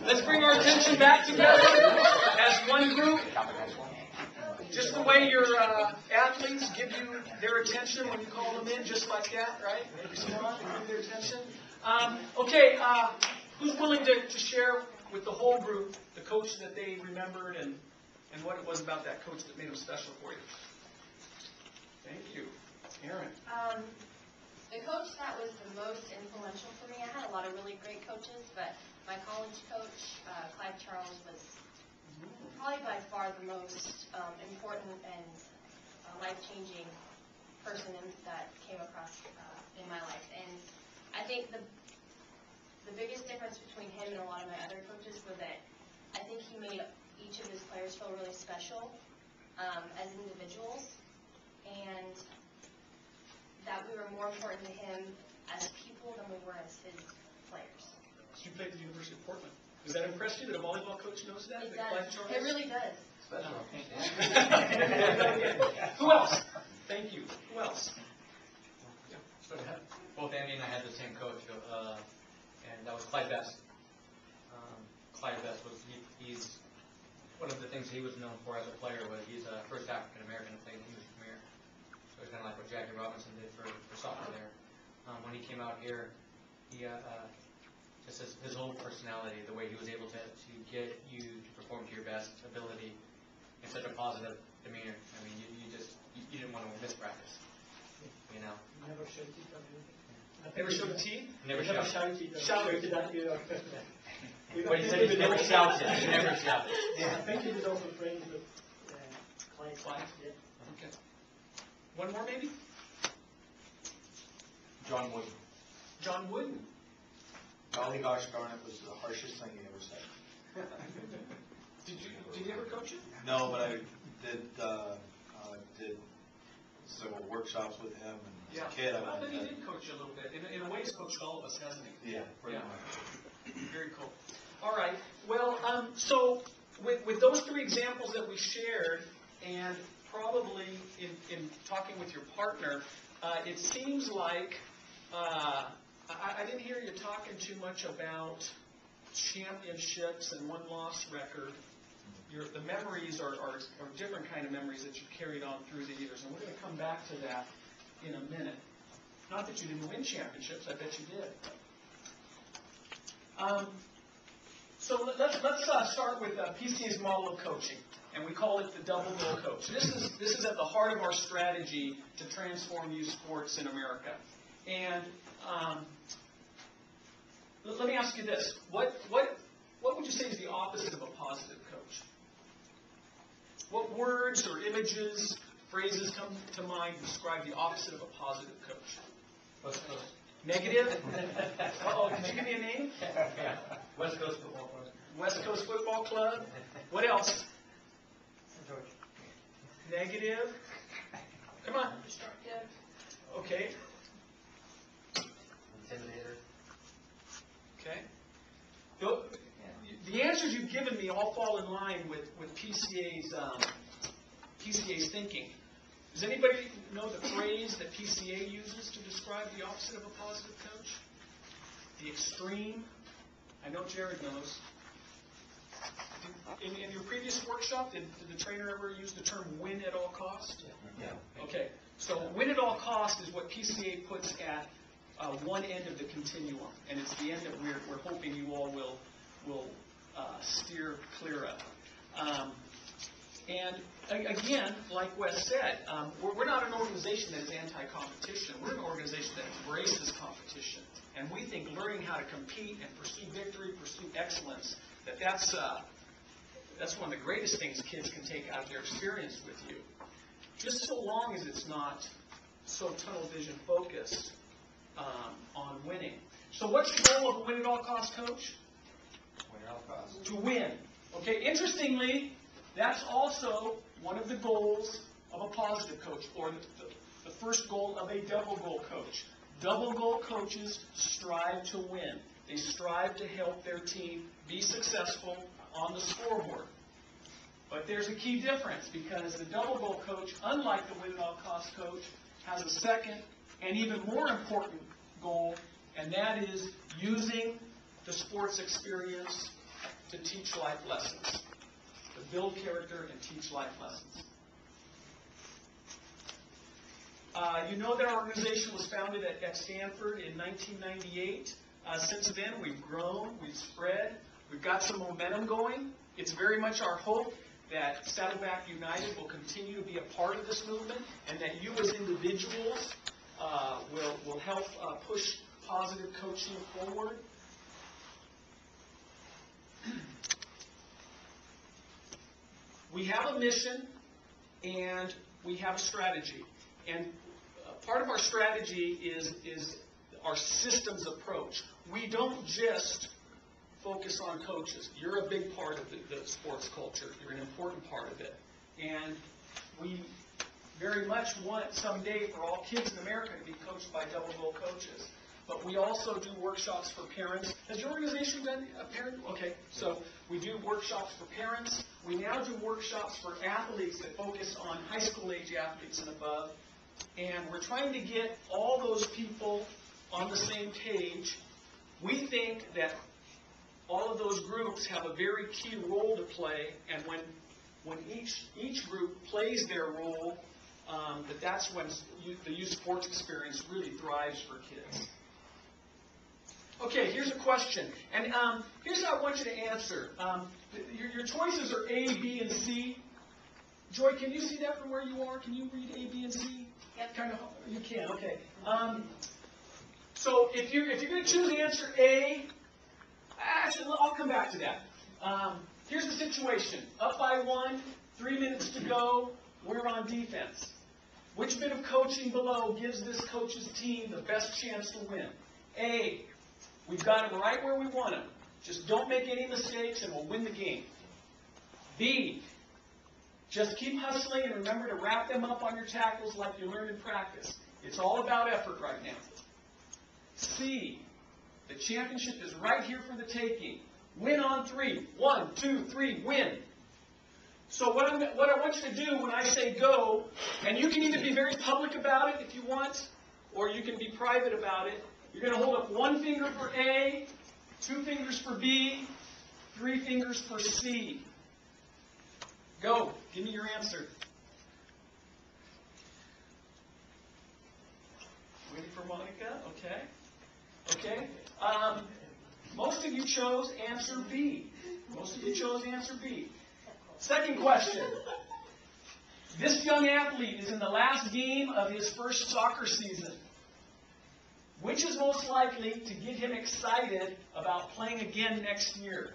Let's bring our attention back together as one group. Just the way your athletes give you their attention when you call them in, just like that, right? Respond and give their attention. Who's willing to share with the whole group the coach that they remembered and what it was about that coach that made him special for you? Thank you. Aaron. The coach that was the most influential for me, I had a lot of really great coaches, but my college coach, Clive Charles, was probably by far the most important and life-changing person that came across in my life. And I think the biggest difference between him and a lot of my other coaches was that I think he made each of his players feel really special as individuals, and that we were more important to him as people than we were as his players. You played at the University of Portland. Does that impress you that a volleyball coach knows that? It does. It really does. Special. Who else? Thank you. Who else? Yeah. Go ahead. Both Andy and I had the same coach, and that was Clyde Best. Clyde Best he's one of the things he was known for as a player was he's the first African American to play in the English Premier. So it's kind of like what Jackie Robinson did for soccer there. When he came out here, he just his whole personality, the way he was able to get you to perform to your best ability in such a positive demeanor. I mean, you didn't want to miss practice. You know. Never shouted at anything. Never showed teeth? Never shouted. Shouted At you. What he said, he never shouted. He never shouted. I think he was also friends with Clive. Clive? Yeah. Okay. One more, maybe? John Wooden. John Wooden. Golly gosh darn, it was the harshest thing he ever said. Did you ever coach him? No, but I did several workshops with him, and as a kid, Well, then he did coach you a little bit. In a way, he's coached all of us, hasn't he? Yeah, pretty much. Very cool. All right. Well, so with those three examples that we shared, and probably in talking with your partner, it seems like I didn't hear you talking too much about championships and one-loss record. The memories are different kind of memories that you've carried on through the years, and we're going to come back to that in a minute. Not that you didn't win championships, I bet you did. So let's start with PCA's model of coaching, and we call it the double goal coach. This is at the heart of our strategy to transform youth sports in America. And let me ask you this: what would you say is the opposite of a positive coach? What words or images, phrases come to mind to describe the opposite of a positive coach? West Coast. Negative? Uh-oh, can you give me a name? West Coast Football Club. West Coast Football Club. What else? Negative. Come on. Destructive. Okay. Intimidator. Okay. The answers you've given me all fall in line with PCA's thinking. Does anybody know the phrase that PCA uses to describe the opposite of a positive coach? The extreme. I know Jared knows. In your previous workshop, did the trainer ever use the term win at all cost? Yeah. Okay. So win at all cost is what PCA puts at one end of the continuum, and it's the end that we're hoping you all will steer clear of. And again, like Wes said, we're not an organization that is anti-competition. We're an organization that embraces competition. And we think learning how to compete and pursue victory, pursue excellence, that's one of the greatest things kids can take out of their experience with you. Just so long as it's not so tunnel vision focused on winning. So what's the goal of a win-at-all-cost coach? Win at all costs. To win. Okay, interestingly, that's also one of the goals of a positive coach, or the first goal of a double goal coach. Double goal coaches strive to win. They strive to help their team be successful on the scoreboard. But there's a key difference, because the double goal coach, unlike the win-at-all-cost coach, has a second and even more important goal, and that is using the sports experience to teach life lessons, to build character and teach life lessons. You know that our organization was founded at Stanford in 1998. Since then, we've grown, we've spread, we've got some momentum going. It's very much our hope that Saddleback United will continue to be a part of this movement, and that you as individuals will help push positive coaching forward. We have a mission, and we have a strategy. And part of our strategy is our systems approach. We don't just focus on coaches. You're a big part of the sports culture. You're an important part of it. And we very much want someday for all kids in America to be coached by double-goal coaches. But we also do workshops for parents. Has your organization done a parent? Okay, so we do workshops for parents. We now do workshops for athletes that focus on high school age athletes and above. And we're trying to get all those people on the same page. We think that all of those groups have a very key role to play, and when each group plays their role, that's when the youth sports experience really thrives for kids. Okay, here's a question, and here's how I want you to answer. Your choices are A, B, and C. Joy, can you see that from where you are? Can you read A, B, and C? Yep. Kind of. You can. Okay. So if you're going to choose answer A, actually, I'll come back to that. Here's the situation. Up by 1, 3 minutes to go, we're on defense. Which bit of coaching below gives this coach's team the best chance to win? A, we've got them right where we want them. Just don't make any mistakes and we'll win the game. B, just keep hustling and remember to wrap them up on your tackles like you learned in practice. It's all about effort right now. C, the championship is right here for the taking. Win on 3. 1, 2, 3, win. So what I want you to do when I say go, and you can either be very public about it if you want, or you can be private about it. You're going to hold up 1 finger for A, 2 fingers for B, 3 fingers for C. Go. Give me your answer. Waiting for Monica. Okay. Okay. Most of you chose answer B. Most of you chose answer B. Second question. This young athlete is in the last game of his first soccer season. Which is most likely to get him excited about playing again next year?